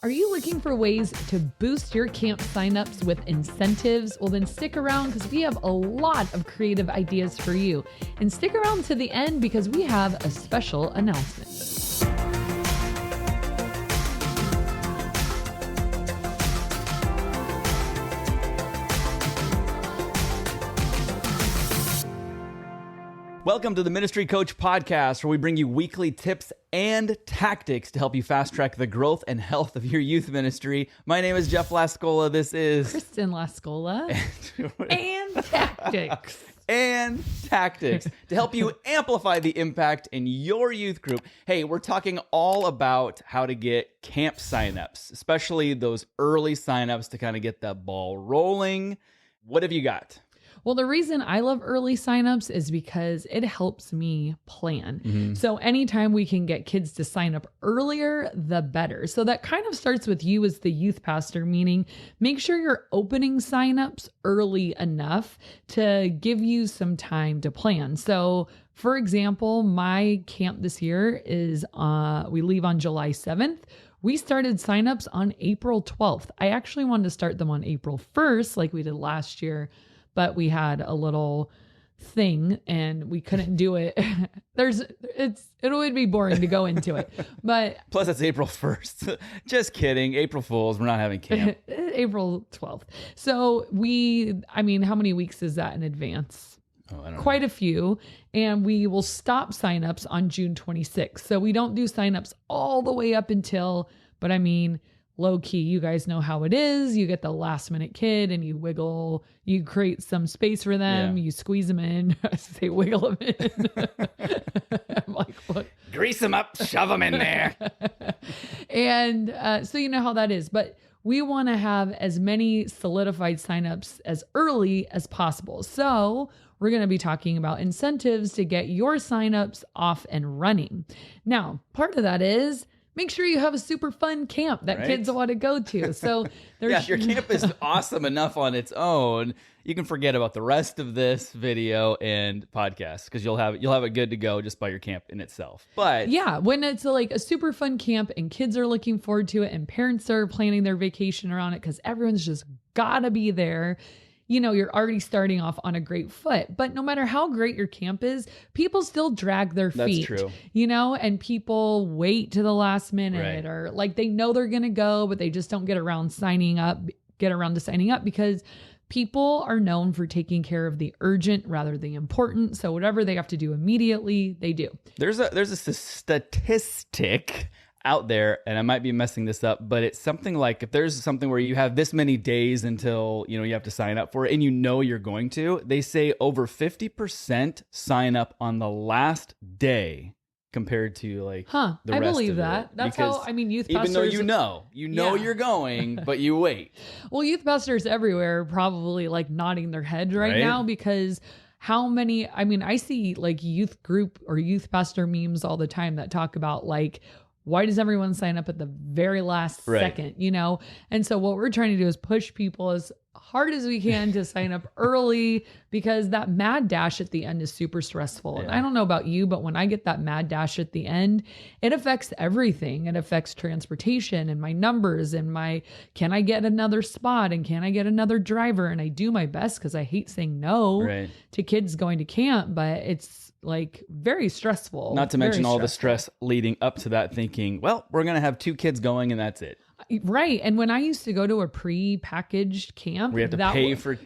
Are you looking for ways to boost your camp signups with incentives? Well, then stick around because we have a lot of creative ideas for you. And stick around to the end because we have a special announcement. Welcome to the Ministry Coach Podcast, where we bring you weekly tips and tactics to help you fast-track the growth and health of your youth ministry. My name is Jeff Lascola. This is Kristen Lascola. And tactics. And tactics to help you amplify the impact in your youth group. Hey, we're talking all about how to get camp signups, especially those early signups to kind of get the ball rolling. What have you got? Well, the reason I love early signups is because it helps me plan. Mm-hmm. So anytime we can get kids to sign up earlier, the better. So that kind of starts with you as the youth pastor, meaning make sure you're opening signups early enough to give you some time to plan. So for example, my camp this year is, we leave on July 7th. We started signups on April 12th. I actually wanted to start them on April 1st, like we did last year, but we had a little thing and we couldn't do it. It would be boring to go into it, but plus it's April 1st. Just kidding. April Fools. We're not having camp. April 12th. So how many weeks is that in advance? Oh, I don't know. Quite a few. And we will stop signups on June 26th. So we don't do signups all the way up until, but low key, you guys know how it is. You get the last minute kid and you create some space for them. Yeah. You squeeze them in. I say wiggle them in. I'm like, what? Grease them up, shove them in there. And so you know how that is. But we want to have as many solidified signups as early as possible. So we're going to be talking about incentives to get your signups off and running. Now, part of that is make sure you have a super fun camp that kids want to go to. So if your camp is awesome enough on its own, you can forget about the rest of this video and podcast because you'll have it good to go just by your camp in itself. But yeah, when it's like a super fun camp and kids are looking forward to it and parents are planning their vacation around it because everyone's just gotta be there. You're already starting off on a great foot. But no matter how great your camp is, people still drag their feet. That's true. And people wait to the last minute, right. Or like they know they're going to go, but they just don't get around to signing up because people are known for taking care of the urgent rather than the important. So whatever they have to do immediately, they do. There's a statistic out there, and I might be messing this up, but it's something like if there's something where you have this many days until you have to sign up for it and you're going to, they say over 50% sign up on the last day compared to the rest I believe that. That's because how youth pastors, even though you know you're going, but you wait. Well, youth pastors everywhere are probably nodding their head right now because how many, I see youth group or youth pastor memes all the time that talk about why does everyone sign up at the very last second, And so what we're trying to do is push people as hard as we can to sign up early because that mad dash at the end is super stressful. Yeah. And I don't know about you, but when I get that mad dash at the end, it affects everything. It affects transportation and my numbers and can I get another spot and can I get another driver? And I do my best because I hate saying no to kids going to camp, but it's very stressful. Not to mention all the stress leading up to that thinking, well, we're going to have 2 kids going and that's it. Right. And when I used to go to a pre-packaged camp, we have to pay for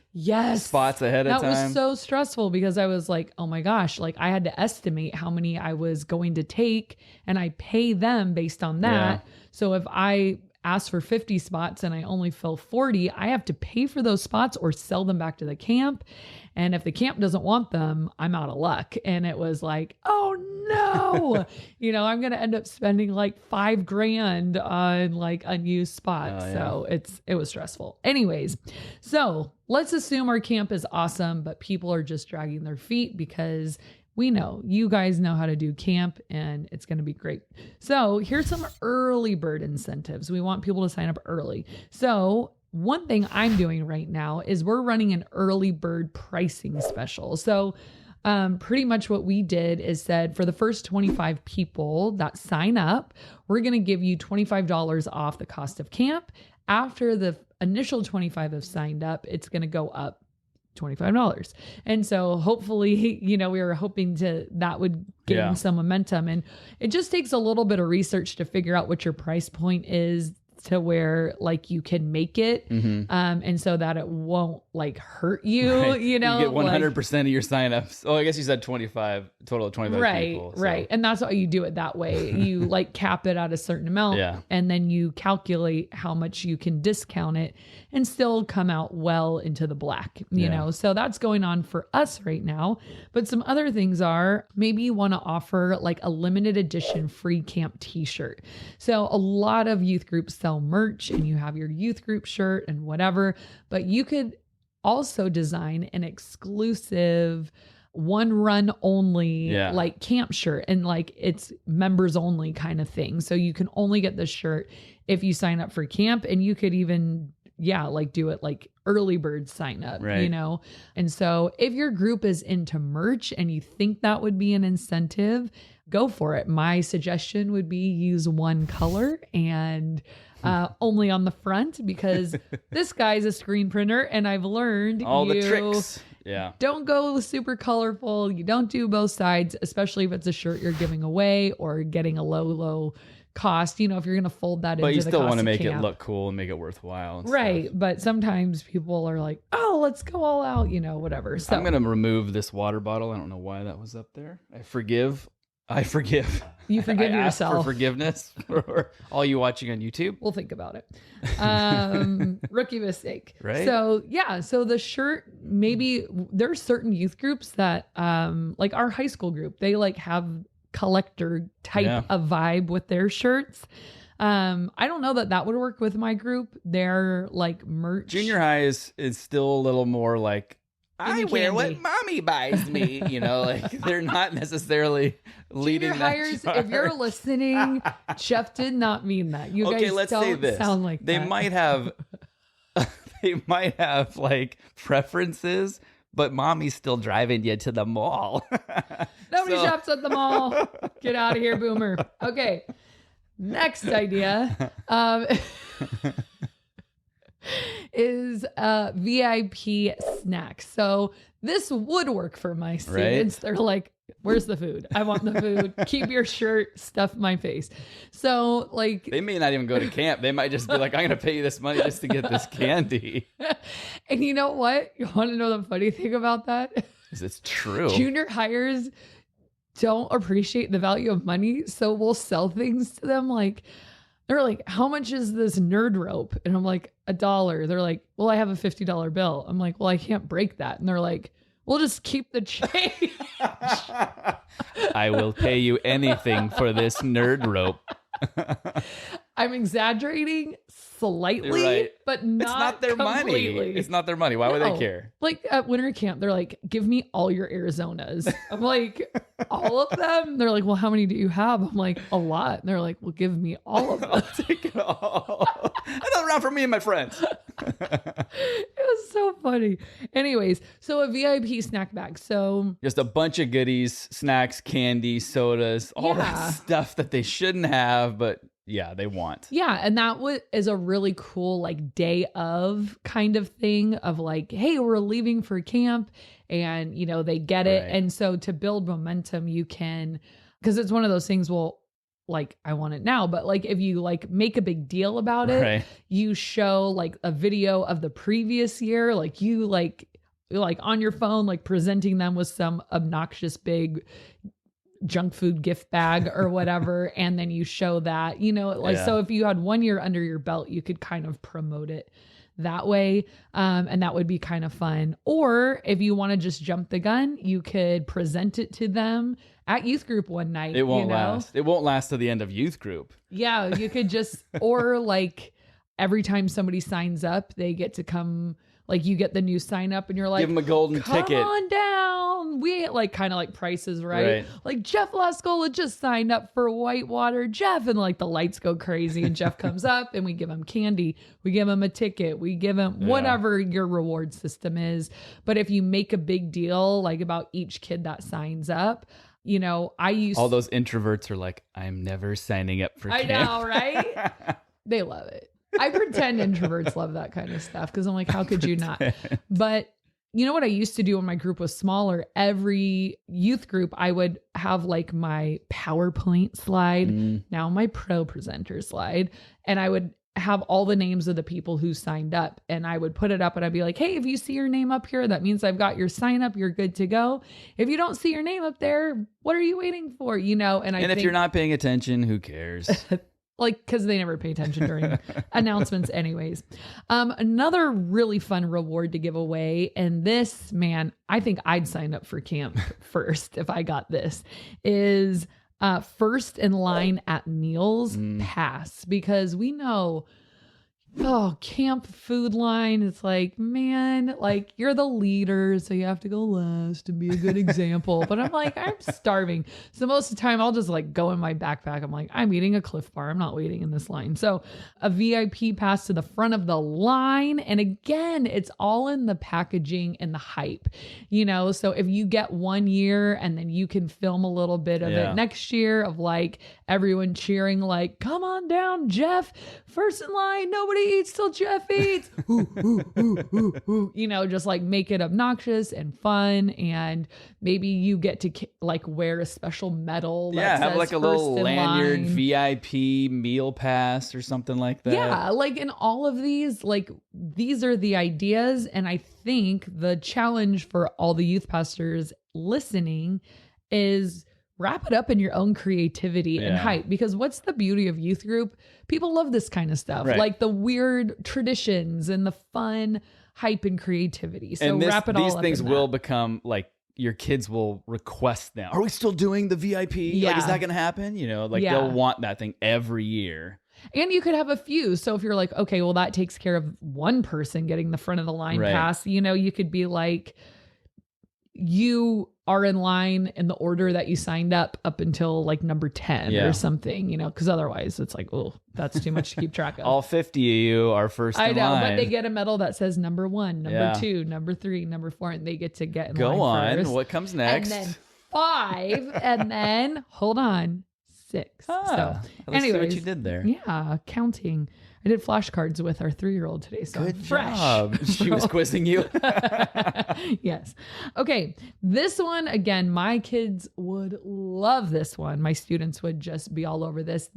spots ahead of time. That was so stressful because I was like, oh my gosh, I had to estimate how many I was going to take and I pay them based on that. Yeah. So if I ask for 50 spots and I only fill 40, I have to pay for those spots or sell them back to the camp. And if the camp doesn't want them, I'm out of luck. And it was like, oh no, I'm going to end up spending $5,000 on unused spots. Yeah. So it was stressful. Anyways, so let's assume our camp is awesome, but people are just dragging their feet because we know you guys know how to do camp and it's going to be great. So here's some early bird incentives. We want people to sign up early. So one thing I'm doing right now is we're running an early bird pricing special. So Pretty much what we did is said for the first 25 people that sign up, we're going to give you $25 off the cost of camp. After the initial 25 have signed up, it's going to go up $25. And so hopefully, we were hoping that would gain some momentum. And it just takes a little bit of research to figure out what your price point is to where like you can make it. And so that it won't like hurt you, Right. you get 100% of your signups. Oh, I guess you said 25, total of 25 people. So. Right. And that's why you do it that way. You like cap it at a certain amount and then you calculate how much you can discount it and still come out well into the black, you know? So that's going on for us right now. But some other things are maybe you want to offer like a limited edition free camp t-shirt. So a lot of youth groups sell merch and you have your youth group shirt and whatever, but you could also design an exclusive one run only like camp shirt and like it's members only kind of thing. So you can only get this shirt if you sign up for camp, and you could even like do it like early bird sign up, And so if your group is into merch and you think that would be an incentive, go for it. My suggestion would be use one color and only on the front, because this guy's a screen printer and I've learned all the tricks. Yeah. Don't go super colorful. You don't do both sides, especially if it's a shirt you're giving away or getting a low cost, if you're going to fold that into the cost. But you still want to make it look cool and make it worthwhile. Right. Stuff. But sometimes people are like, oh, let's go all out, whatever. So I'm going to remove this water bottle. I don't know why that was up there. I forgive. You forgive yourself. Ask for forgiveness for all you watching on YouTube. We'll think about it. Rookie mistake. Right. So so the shirt, maybe there's certain youth groups that, like our high school group, they like have collector type of vibe with their shirts. I don't know that would work with my group. They're like merch. Junior high is still a little more like, I wear what mommy buys me, like they're not necessarily leading Junior hires, if you're listening, Jeff did not mean that. You guys let's don't say this. Sound like they that. might have like preferences, but mommy's still driving you to the mall. Nobody shops at the mall. Get out of here, boomer. Okay. Next idea. Is VIP snacks. So this would work for my students. Right? They're like, where's the food? I want the food. Keep your shirt, stuff my face. So like they may not even go to camp. They might just be like, I'm going to pay you this money just to get this candy. And you know what? You want to know the funny thing about that? Is it's true. Junior hires don't appreciate the value of money. So we'll sell things to them like, they're like, how much is this nerd rope? And I'm like, $1. They're like, well, I have a $50 bill. I'm like, well, I can't break that. And they're like, we'll just keep the change. I will pay you anything for this nerd rope. I'm exaggerating slightly, but not It's not their completely. money. It's not their money. Why would they care? Like at winter camp, they're like, give me all your Arizonas. I'm like, all of them? They're like, well, how many do you have? I'm like, a lot. And they're like, well, give me all of them. I'll take it all. Another round for me and my friends. It was so funny. Anyways, so a VIP snack bag. So just a bunch of goodies, snacks, candy, sodas, all that stuff that they shouldn't have, but they want. Yeah. And that is a really cool like day of kind of thing of like, hey, we're leaving for camp and, they get it. Right. And so to build momentum, you can, because it's one of those things, well, like I want it now, but like if you like make a big deal about it, you show like a video of the previous year, like you like on your phone, like presenting them with some obnoxious big junk food gift bag or whatever. And then you show that, so if you had 1 year under your belt, you could kind of promote it that way. And that would be kind of fun. Or if you want to just jump the gun, you could present it to them at youth group one night. It won't last. It won't last to the end of youth group. Yeah. You could just, or like every time somebody signs up, they get to come, like you get the new sign up and you're like, give them a golden ticket. Come on down. we like kind of like Prices Right. Like Jeff Lascola just signed up for Whitewater Jeff, and like the lights go crazy, and Jeff comes up, and we give him candy, we give him a ticket, we give him whatever your reward system is. But if you make a big deal like about each kid that signs up, you know, all those introverts are like, I'm never signing up for camp. I know, right? They love it. I pretend introverts love that kind of stuff because I'm like, how could you not? But you know what I used to do when my group was smaller? Every youth group, I would have like my PowerPoint slide, now my pro presenter slide, and I would have all the names of the people who signed up, and I would put it up, and I'd be like, hey, if you see your name up here, that means I've got your sign up. You're good to go. If you don't see your name up there, what are you waiting for? You know, and if you're not paying attention, who cares? Like, because they never pay attention during announcements anyways. Another really fun reward to give away, and this, man, I think I'd sign up for camp first if I got this, is first in line at meals pass. Because we know, camp food line, it's like, man, like you're the leader, so you have to go last and be a good example. But I'm like, I'm starving. So most of the time I'll just like go in my backpack. I'm like, I'm eating a Cliff Bar. I'm not waiting in this line. So a VIP pass to the front of the line. And again, it's all in the packaging and the hype, you know? So if you get 1 year and then you can film a little bit of it next year of like everyone cheering, like, come on down, Jeff, first in line, nobody eats till Jeff eats. You know, just like make it obnoxious and fun. And maybe you get to like wear a special medal. That have says like a little lanyard, line. VIP meal pass or something like that. Yeah, like in all of these, like these are the ideas. And I think the challenge for all the youth pastors listening is wrap it up in your own creativity and hype. Because what's the beauty of youth group? People love this kind of stuff, like the weird traditions and the fun hype and creativity. So wrap it all up. These things will become like, your kids will request them. Are we still doing the VIP? Like, is that going to happen? You know, like they'll want that thing every year. And you could have a few. So if you're like, okay, well, that takes care of one person getting the front of the line pass, you know, you could be like, you are in line in the order that you signed up until like number 10 or something, you know, because otherwise it's like, oh, that's too much to keep track of. All 50 of you are first in line. I know, but they get a medal that says number 1, number 2, number 3, number 4, and they get to get in line Go on. first. What comes next? And then 5, and then, hold on, 6. So let's see what you did there. Yeah, counting. I did flashcards with our 3-year-old today, so good I'm fresh. Job. She was quizzing you. Yes. Okay. This one, again, my kids would love this one. My students would just be all over this.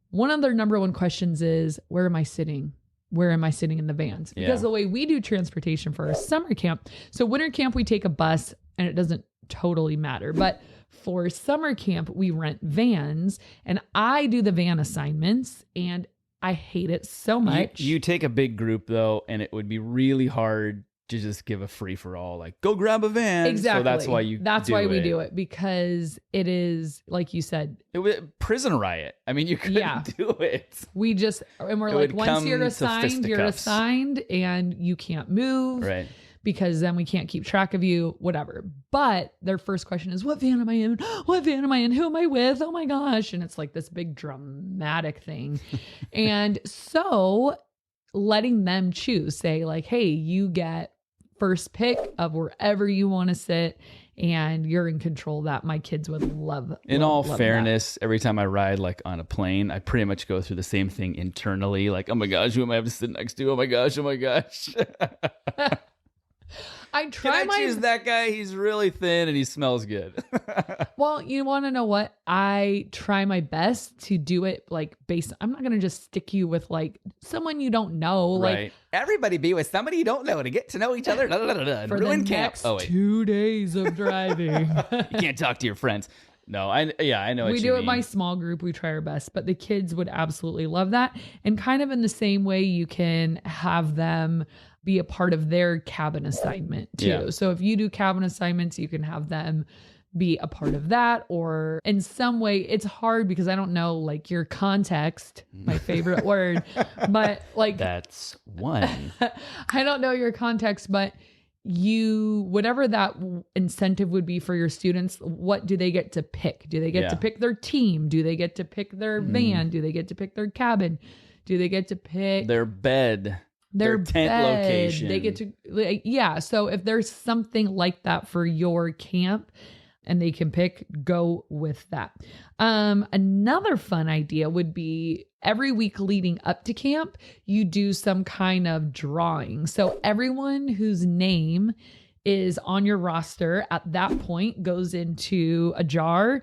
One of their number one questions is, where am I sitting? Where am I sitting in the vans? Because the way we do transportation for our summer camp, so winter camp, we take a bus and it doesn't totally matter. But for summer camp, we rent vans, and I do the van assignments, and I hate it so much. You take a big group though, and it would be really hard to just give a free for all, like go grab a van. Exactly. So that's why we do it, because it is, like you said, it was prison riot. I mean, you couldn't do it. We're like, once you're assigned, and you can't move. Right. Because then we can't keep track of you, whatever. But their first question is, what van am I in? What van am I in? Who am I with? Oh my gosh. And it's like this big dramatic thing. And so letting them choose, say like, hey, you get first pick of wherever you want to sit, and you're in control of that. My kids would love In all fairness, every time I ride like on a plane, I pretty much go through the same thing internally. Like, oh my gosh, who am I have to sit next to? Oh my gosh. I try Can I choose that guy? He's really thin and he smells good. Well, you want to know what? I try my best to do it like I'm not going to just stick you with like someone you don't know. Right. Like, everybody be with somebody you don't know to get to know each other. And for ruin the camp. next 2 days of driving. You can't talk to your friends. No, I know what you mean. We do it by small group. We try our best, but the kids would absolutely love that. And kind of in the same way, you can have them be a part of their cabin assignment too. Yeah. So if you do cabin assignments, you can have them be a part of that, or in some way. It's hard because I don't know like your context, my favorite word, but like that's one. I don't know your context, but whatever that incentive would be for your students, what do they get to pick? Do they get to pick their team? Do they get to pick their van? Do they get to pick their cabin? Do they get to pick their bed? Their tent location. They get to, so if there's something like that for your camp and they can pick, go with that. Another fun idea would be every week leading up to camp, you do some kind of drawing. So everyone whose name is on your roster at that point goes into a jar.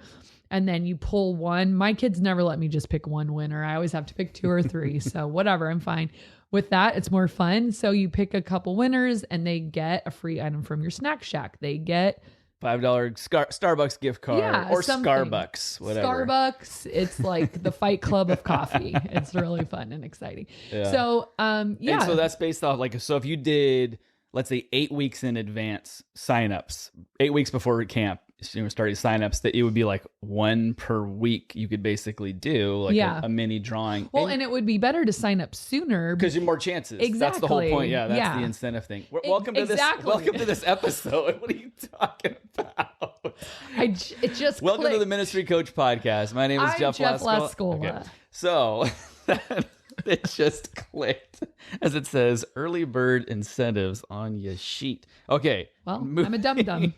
And then you pull one. My kids never let me just pick one winner. I always have to pick 2 or 3. So whatever, I'm fine with that. It's more fun. So you pick a couple winners and they get a free item from your snack shack. They get $5 Starbucks gift card or something. Starbucks, whatever. Starbucks. It's like the Fight Club of coffee. It's really fun and exciting. Yeah. So, And so that's based off so if you did, let's say 8 weeks in advance signups, 8 weeks before camp, starting signups, that it would be like 1 per week. You could basically do like a mini drawing. Well, and it would be better to sign up sooner because you have more chances. Exactly. That's the whole point. Yeah, that's the incentive thing. Welcome to this episode. What are you talking about? It just welcome clicked. to the Ministry Coach Podcast. My name is Jeff Laskola. Okay. So it just clicked as it says early bird incentives on your sheet. Okay. Well, I'm a dum-dum.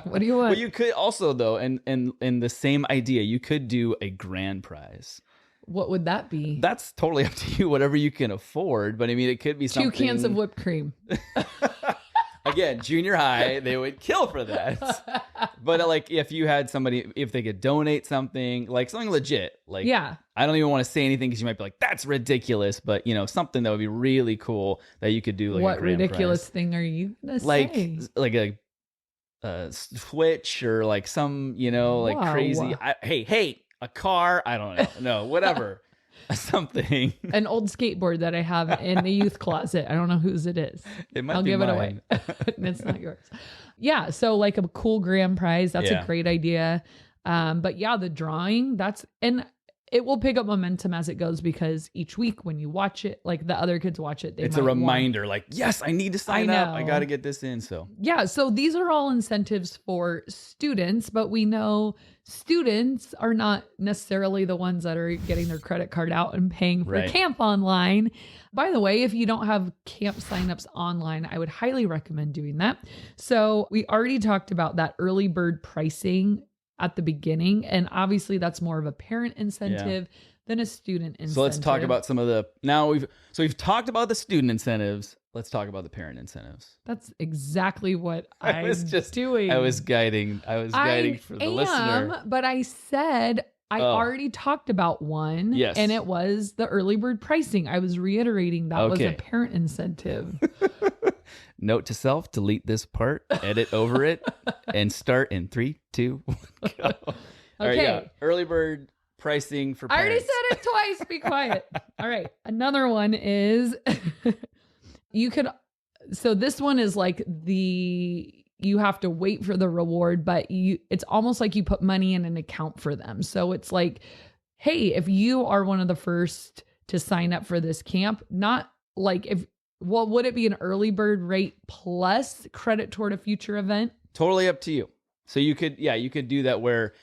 What do you want? Well, you could also, though, and the same idea, you could do a grand prize. What would that be? That's totally up to you, whatever you can afford. But I mean, it could be something. 2 cans of whipped cream. Again, junior high, they would kill for that. But like if you had somebody, if they could donate something, like something legit, like I don't even want to say anything because you might be like, that's ridiculous. But something that would be really cool that you could do. Like what a grand ridiculous prize. Thing are you gonna say? Like a Switch or like some, like crazy. Hey, a car. I don't know. No, whatever. Something. An old skateboard that I have in the youth closet. I don't know whose it is. I'll give it away. It's not yours. Yeah. So like a cool grand prize. That's a great idea. But yeah, the drawing, and it will pick up momentum as it goes because each week when you watch it, like the other kids watch it, it's a reminder like, yes, I need to sign up. I got to get this in. So yeah. So these are all incentives for students, but we know students are not necessarily the ones that are getting their credit card out and paying for camp online. By the way, if you don't have camp signups online, I would highly recommend doing that. So we already talked about that early bird pricing at the beginning. And obviously that's more of a parent incentive than a student incentive. So let's talk about some of we've talked about the student incentives. Let's talk about the parent incentives. That's exactly what I was just doing. I was guiding for the listener. But I said I already talked about one. Yes. And it was the early bird pricing. I was reiterating that was a parent incentive. Note to self, delete this part, edit over it, and start in 3, 2, 1, go. All right, early bird pricing for parents. I already said it twice. Be quiet. All right. Another one is so this one is like you have to wait for the reward, but it's almost like you put money in an account for them. So it's like, hey, if you are one of the first to sign up for this camp, not like would it be an early bird rate plus credit toward a future event? Totally up to you. So you could do that where,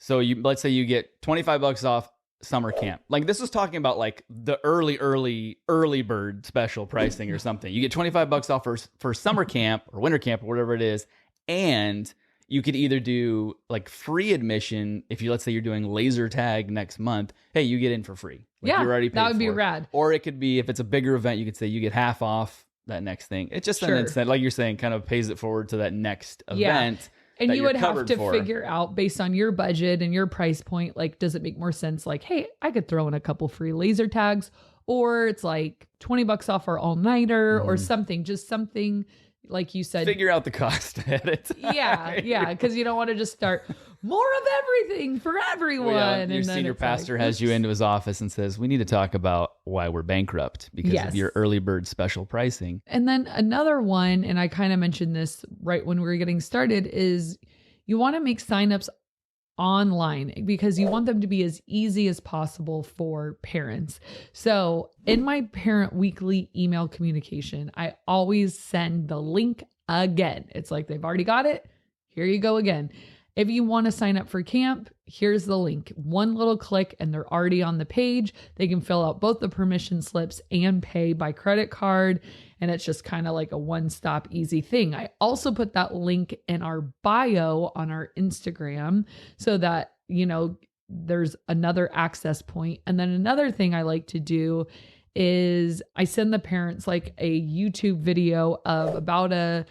let's say you get $25 off summer camp. Like this is talking about like the early bird special pricing or something. You get $25 off for summer camp or winter camp or whatever it is. And you could either do like free admission. If let's say you're doing laser tag next month, hey, you get in for free. Like you're already paid that would be rad. Or it could be, if it's a bigger event, you could say you get half off that next thing. It's just an incentive, like you're saying, kind of pays it forward to that next event. And you would have to figure out based on your budget and your price point, like, does it make more sense? Like, hey, I could throw in a couple free laser tags, or it's like $20 off our all-nighter or something, just something like you said. Figure out the cost at it. Yeah. Because you don't want to just start more of everything for everyone. Well, your senior pastor has you into his office and says, we need to talk about why we're bankrupt because of your early bird special pricing. And then another one, and I kind of mentioned this right when we were getting started, is you want to make signups online because you want them to be as easy as possible for parents. So in my parent weekly email communication, I always send the link again. It's like they've already got it. Here you go again. If you want to sign up for camp, here's the link. One little click and they're already on the page. They can fill out both the permission slips and pay by credit card. And it's just kind of like a one-stop easy thing. I also put that link in our bio on our Instagram so that, there's another access point. And then another thing I like to do is I send the parents like a YouTube video of about a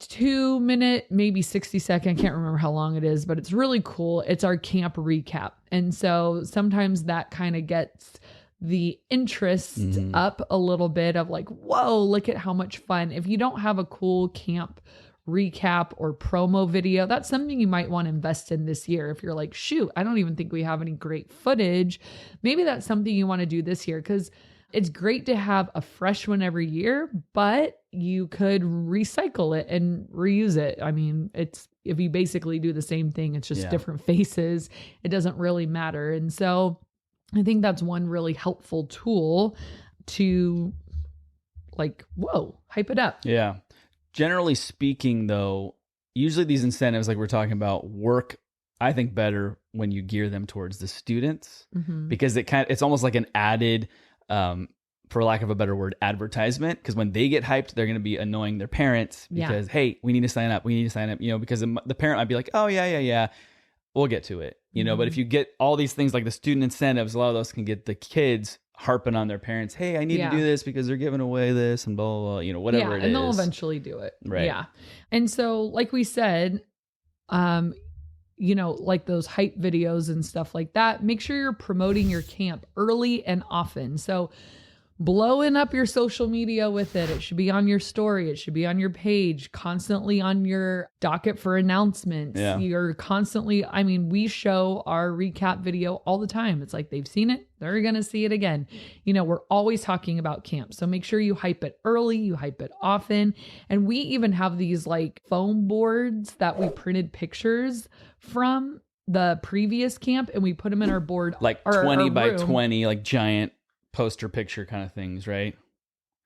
2-minute, maybe 60-second. I can't remember how long it is, but it's really cool. It's our camp recap. And so sometimes that kind of gets the interest up a little bit of like, whoa, look at how much fun. If you don't have a cool camp recap or promo video, that's something you might want to invest in this year. If you're like, shoot, I don't even think we have any great footage. Maybe that's something you want to do this year, because it's great to have a fresh one every year, but you could recycle it and reuse it. I mean, it's, if you basically do the same thing, it's just different faces. It doesn't really matter. And so I think that's one really helpful tool to like, whoa, hype it up. Yeah. Generally speaking, though, usually these incentives, like we're talking about, work, I think, better when you gear them towards the students, because it's almost like an added, for lack of a better word, advertisement. Because when they get hyped, they're going to be annoying their parents because, hey, we need to sign up. We need to sign up, because the parent might be like, oh, yeah. We'll get to it, But if you get all these things like the student incentives, a lot of those can get the kids harping on their parents. Hey, I need to do this because they're giving away this and blah, blah, blah, whatever it is. And they'll eventually do it. Right. Yeah. And so, like we said, like those hype videos and stuff like that, make sure you're promoting your camp early and often. So blowing up your social media with it. It should be on your story. It should be on your page, constantly on your docket for announcements. Yeah. You're constantly, we show our recap video all the time. It's like they've seen it, they're going to see it again. We're always talking about camp. So make sure you hype it early, you hype it often. And we even have these like foam boards that we printed pictures from the previous camp and we put them in our board. Like 20 by 20, like giant poster picture kind of things, right?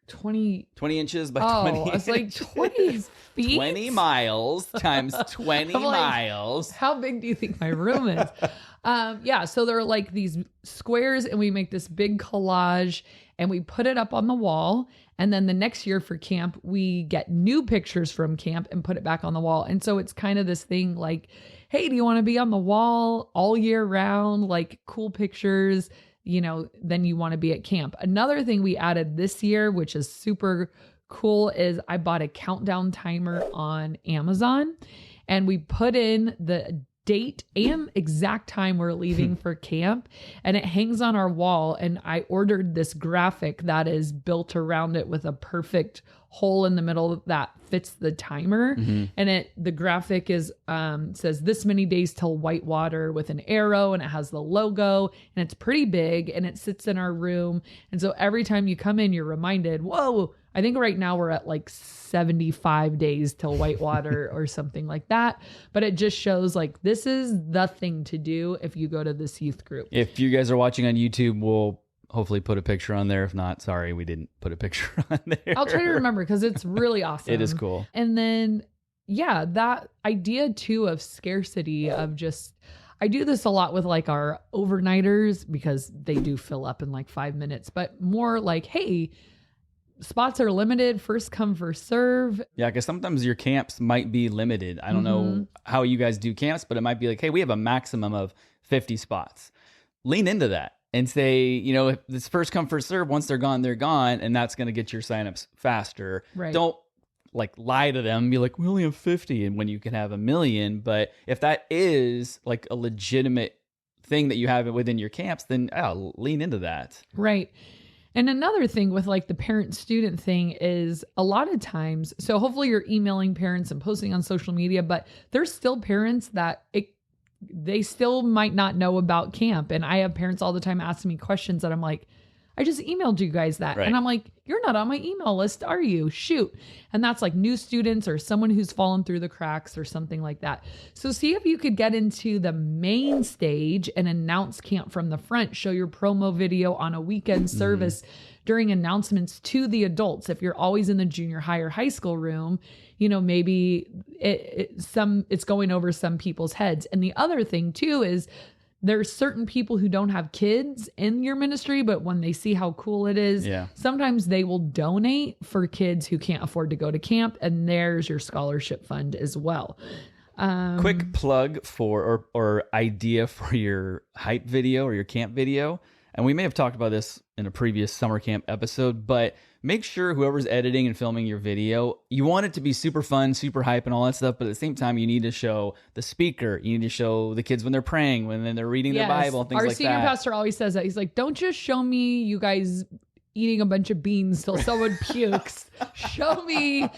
20 inches by 20. I was like 20 feet. 20 miles times 20 miles. How big do you think my room is? So they're like these squares and we make this big collage and we put it up on the wall. And then the next year for camp, we get new pictures from camp and put it back on the wall. And so it's kind of this thing like, hey, do you want to be on the wall all year round? Like cool pictures. Then you want to be at camp. Another thing we added this year, which is super cool, is I bought a countdown timer on Amazon and we put in the date and exact time we're leaving for camp and it hangs on our wall. And I ordered this graphic that is built around it with a perfect hole in the middle that fits the timer. And the graphic is says this many days till whitewater with an arrow and it has the logo and it's pretty big and it sits in our room. And so every time you come in, you're reminded, whoa, I think right now we're at like 75 days till whitewater or something like that. But it just shows like this is the thing to do if you go to this youth group. If you guys are watching on YouTube, we'll hopefully put a picture on there. If not, sorry, we didn't put a picture on there. I'll try to remember because it's really awesome. It is cool. And then, that idea too of scarcity of just, I do this a lot with like our overnighters because they do fill up in like 5 minutes, but more like, hey, spots are limited, first come, first serve. Yeah, because sometimes your camps might be limited. I don't know how you guys do camps, but it might be like, hey, we have a maximum of 50 spots. Lean into that and say, if this first come, first serve, once they're gone, and that's going to get your signups faster. Right. Don't like lie to them, be like, we only have 50 and when you can have 1 million. But if that is like a legitimate thing that you have within your camps, then lean into that. Right. And another thing with like the parent student thing is a lot of times, so hopefully you're emailing parents and posting on social media, but there's still parents that they still might not know about camp. And I have parents all the time asking me questions that I'm like, I just emailed you guys that. Right. And I'm like, you're not on my email list, are you? Shoot. And that's like new students or someone who's fallen through the cracks or something like that. So see if you could get into the main stage and announce camp from the front, show your promo video on a weekend service during announcements to the adults. If you're always in the junior high or high school room, you know, maybe it's going over some people's heads. And the other thing too is there's certain people who don't have kids in your ministry, but when they see how cool it is, sometimes they will donate for kids who can't afford to go to camp. And there's your scholarship fund as well. Quick plug for or idea for your hype video or your camp video. And we may have talked about this in a previous summer camp episode, but make sure whoever's editing and filming your video, you want it to be super fun, super hype and all that stuff. But at the same time, you need to show the speaker. You need to show the kids when they're praying, when they're reading their Bible, and things like that. Our senior pastor always says that. He's like, don't just show me you guys eating a bunch of beans till someone pukes. Show me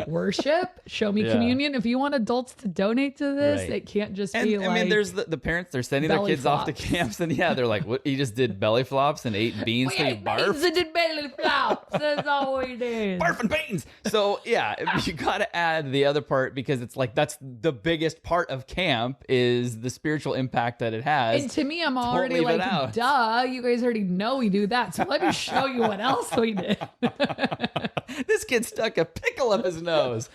worship. Show me communion. If you want adults to donate to this, it can't just be like... I mean, there's the parents, they're sending their kids off to camps, and they're like, what, you just did belly flops and ate beans till you barfed? We did belly flops. That's all we did. Barfing beans! So, you got to add the other part, because it's like, that's the biggest part of camp, is the spiritual impact that it has. And to me, I'm already like, duh, you guys already know we do that. So let me show you what else we did. This kid stuck a pickle up his nose.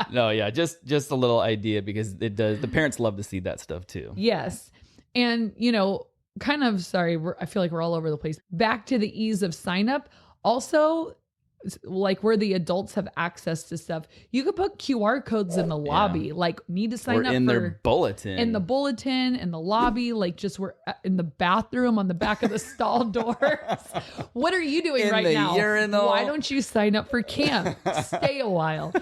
No, just a little idea, because it does. The parents love to see that stuff too. Yes. And, you know, kind of, sorry, I feel like we're all over the place. Back to the ease of sign up. Also, like where the adults have access to stuff, you could put QR codes in the lobby, like need to sign up in their bulletin, in the lobby, like just we're in the bathroom on the back of the stall doors. What are you doing right now? Urinal. Why don't you sign up for camp? Stay a while.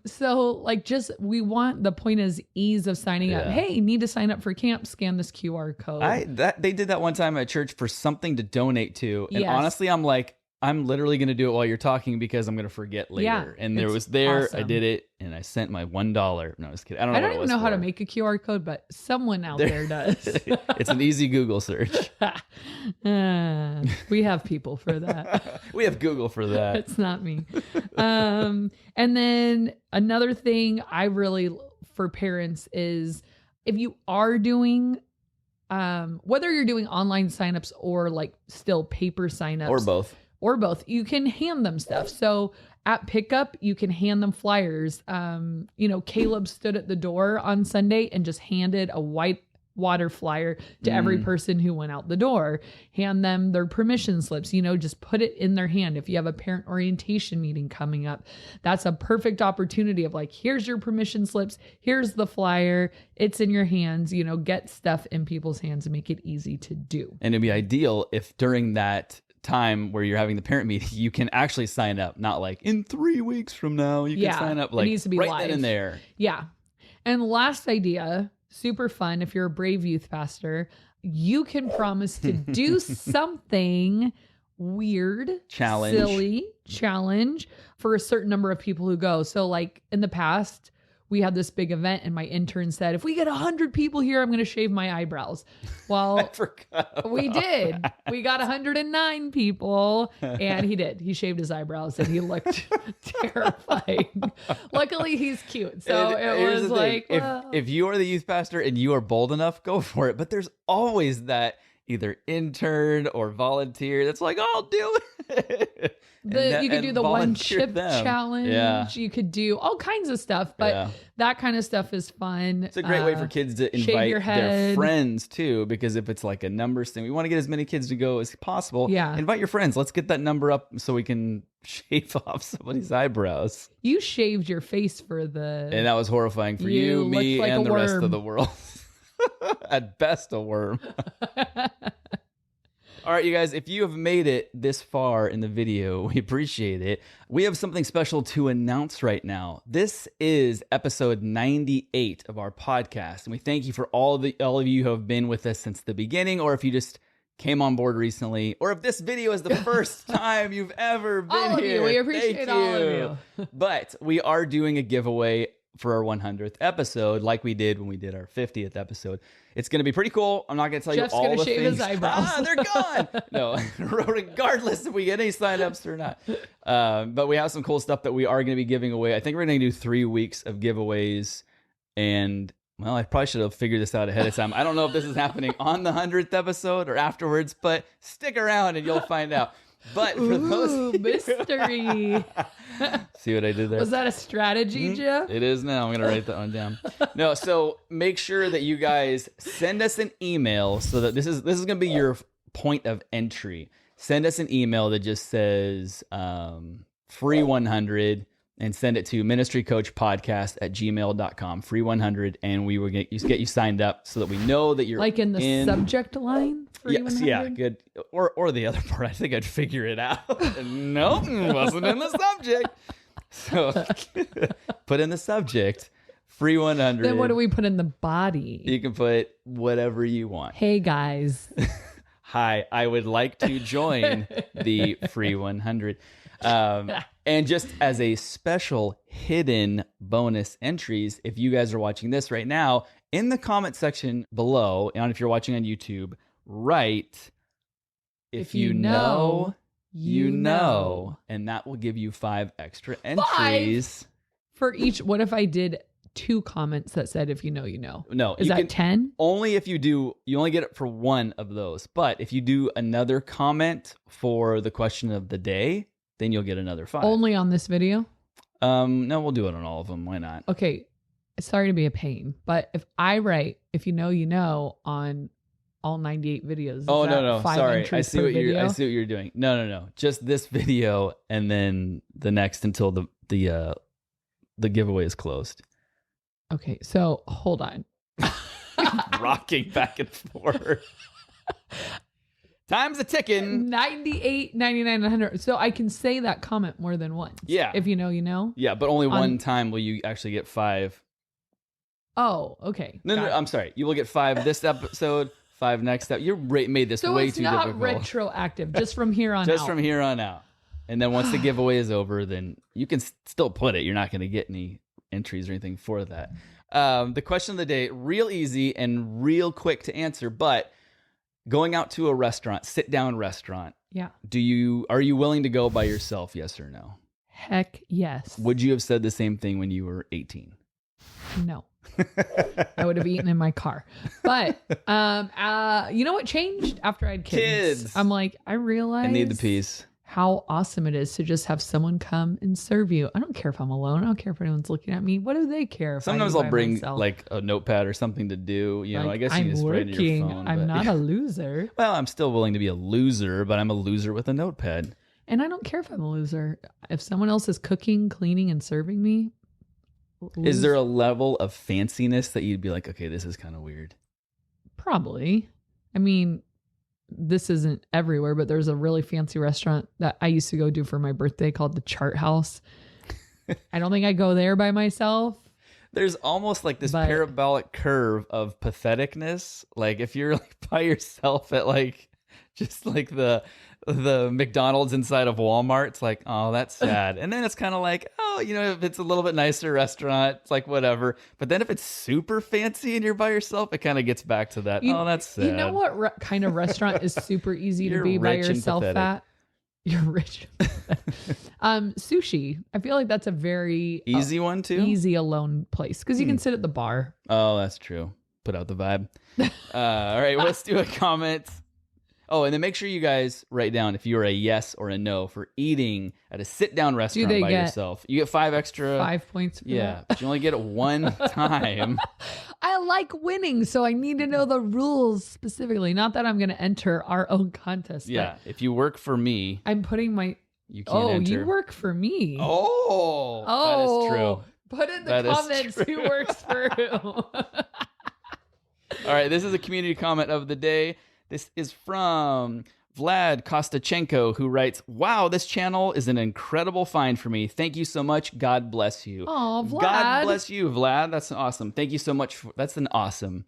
So like the point is ease of signing up. Hey, need to sign up for camp, scan this QR code. They did that one time at church for something to donate to. And honestly, I'm like, I'm literally going to do it while you're talking, because I'm going to forget later. Yeah, and awesome. I did it, and I sent my $1. No, I was kidding. I don't even know how to make a QR code, but someone out there does. It's an easy Google search. We have people for that. We have Google for that. It's not me. And then another thing for parents is, if you are doing whether you're doing online signups or like still paper signups or both, you can hand them stuff. So at pickup, you can hand them flyers. Caleb stood at the door on Sunday and just handed a white water flyer to every person who went out the door. Hand them their permission slips, just put it in their hand. If you have a parent orientation meeting coming up, that's a perfect opportunity of like, here's your permission slips, here's the flyer, it's in your hands. Get stuff in people's hands and make it easy to do. And it'd be ideal if during that time where you're having the parent meeting, you can actually sign up, not like in 3 weeks from now. You can sign up like, it needs to be right live. Then and there. Yeah. And last idea, super fun. If you're a brave youth pastor, you can promise to do something weird, silly challenge for a certain number of people who go. So like in the past, we had this big event and my intern said, if we get 100 people here, I'm going to shave my eyebrows. Well, I forgot we did. That. We got 109 people and he did. He shaved his eyebrows and he looked terrifying. Luckily, he's cute. So it was like, if you are the youth pastor and you are bold enough, go for it. But there's always that either intern or volunteer that's like, I'll do it. You could do the one chip challenge. Yeah. You could do all kinds of stuff, but that kind of stuff is fun. It's a great way for kids to invite their friends too, because if it's like a numbers thing, we want to get as many kids to go as possible. Yeah. Invite your friends. Let's get that number up so we can shave off somebody's eyebrows. You shaved your face for the... And that was horrifying for you, me, like and the rest of the world. At best, a worm. All right, you guys, if you have made it this far in the video, we appreciate it. We have something special to announce right now. This is episode 98 of our podcast, and we thank you for all of you who have been with us since the beginning, or if you just came on board recently, or if this video is the first time you've ever been all here. Of you. We appreciate all of you. But we are doing a giveaway for our 100th episode, like we did when we did our 50th episode. It's going to be pretty cool. I'm not going to tell Jeff's you all gonna the shave things. his eyebrows. They're gone. No, regardless if we get any signups or not. But we have some cool stuff that we are going to be giving away. I think we're going to do 3 weeks of giveaways. And, well, I probably should have figured this out ahead of time. I don't know if this is happening on the 100th episode or afterwards, but stick around and you'll find out. But for those mystery. See what I did there? Was that a strategy, Jeff? It is now. I'm going to write that one down. No, so make sure that you guys send us an email so that this is going to be your point of entry. Send us an email that just says free 100 and send it to ministrycoachpodcast@gmail.com, free 100, and we will get you signed up so that we know that you're like in the subject line. Free 100? Yeah, good. Or the other part, I think I'd figure it out. Nope, wasn't in the subject. So put in the subject, free 100. Then what do we put in the body? You can put whatever you want. Hey guys. Hi, I would like to join the free 100. And just as a special hidden bonus entries, if you guys are watching this right now, in the comment section below, and if you're watching on YouTube, write, if you know, you know. And that will give you 5 extra entries. 5? For each. What if I did 2 comments that said, if you know, you know? No. Is that 10? Only if you do, you only get it for 1 of those. But if you do another comment for the question of the day, then you'll get another 5. Only on this video? No, we'll do it on all of them. Why not? Okay. Sorry to be a pain, but if I write, if you know, you know, on all 98 videos. Oh, no. 5 Sorry. I see what video? you're doing. No. Just this video and then the next until the giveaway is closed. Okay. So hold on. Rocking back and forth. Time's a ticking. 98, 99, 100. So I can say that comment more than once. Yeah. If you know, you know. Yeah, but only one time will you actually get 5. Oh, okay. No, I'm sorry. You will get 5 this episode, 5 next up. You made this way too difficult. So it's not retroactive, just from here on out. Just from here on out. And then once the giveaway is over, then you can still put it. You're not going to get any entries or anything for that. The question of the day, real easy and real quick to answer, but going out to a restaurant, sit down restaurant. Yeah. Are you willing to go by yourself? Yes or no? Heck yes. Would you have said the same thing when you were 18? No. I would have eaten in my car. But you know what changed after I had kids? I'm like, I realized I need the peace. How awesome it is to just have someone come and serve you. I don't care if I'm alone. I don't care if anyone's looking at me. What do they care? Sometimes I'll bring like a notepad or something to do. You know, I guess you can just write it in your phone. I'm not a loser. Well, I'm still willing to be a loser, but I'm a loser with a notepad. And I don't care if I'm a loser. If someone else is cooking, cleaning, and serving me. Is there a level of fanciness that you'd be like, okay, this is kind of weird? Probably. I mean, this isn't everywhere, but there's a really fancy restaurant that I used to go do for my birthday called the Chart House. I don't think I go there by myself. There's almost like this parabolic curve of patheticness. Like if you're like by yourself at like just like the McDonald's inside of Walmart, it's like, oh, that's sad. And then it's kind of like, oh, you know, if it's a little bit nicer restaurant, it's like whatever. But then if it's super fancy and you're by yourself, it kind of gets back to that. Oh, that's sad. You know what kind of restaurant is super easy to be by yourself at? You're rich. Sushi. I feel like that's a very easy one too. Easy alone place because you can sit at the bar. Oh, that's true. Put out the vibe. All right, let's do a comment. Oh, and then make sure you guys write down if you're a yes or a no for eating at a sit-down restaurant by yourself. You get 5 extra. 5 points for that. But you only get it one time. I like winning, so I need to know the rules specifically. Not that I'm going to enter our own contest. Yeah, if you work for me. I'm putting my... You can't enter. You work for me. Oh, that is true. Put in the comments who works for who. All right, this is a community comment of the day. This is from Vlad Kostachenko, who writes, wow, this channel is an incredible find for me. Thank you so much. God bless you. Oh, Vlad. God bless you, Vlad. That's awesome. Thank you so much. That's an awesome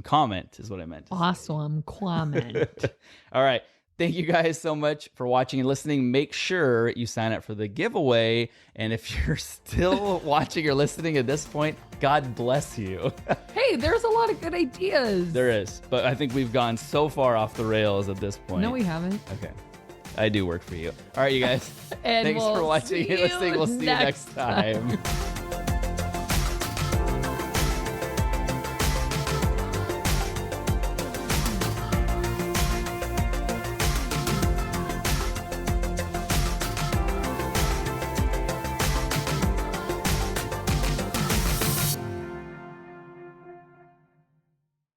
comment is what I meant. Awesome comment. All right. Thank you guys so much for watching and listening. Make sure you sign up for the giveaway. And if you're still watching or listening at this point, God bless you. Hey, there's a lot of good ideas. There is. But I think we've gone so far off the rails at this point. No, we haven't. Okay. I do work for you. All right, you guys. And Thanks for watching and listening. We'll see you next time.